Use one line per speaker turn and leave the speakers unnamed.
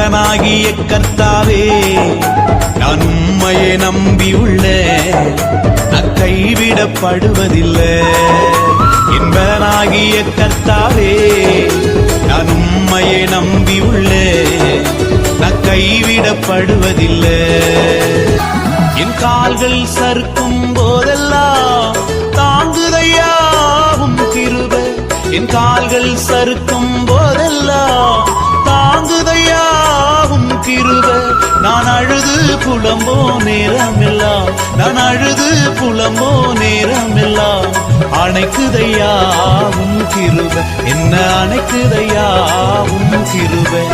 பலனாகிய கர்த்தாவே நான் உம்மையை நம்பியுள்ளேன், நான் கைவிடப்படுவதில்லை. என் பலனாகிய கர்த்தாவே நான் உம்மையை நம்பியுள்ளேன், நான் கைவிடப்படுவதில்லை. என் கால்கள் சறுக்கும் போதெல்லாம் தாங்குதையா உம் கிருபை. என் கால்கள் சறுக்கும் போதெல்லாம் தாங்குதையா உம் கிருபை. நான் அழுது புலம்போ நேரமெல்லாம், நான் அழுது புலம்போ நேரமெல்லாம் அணைக்குதையா உம் கிருபை, என்ன அணைக்குதையா உம் கிருபை.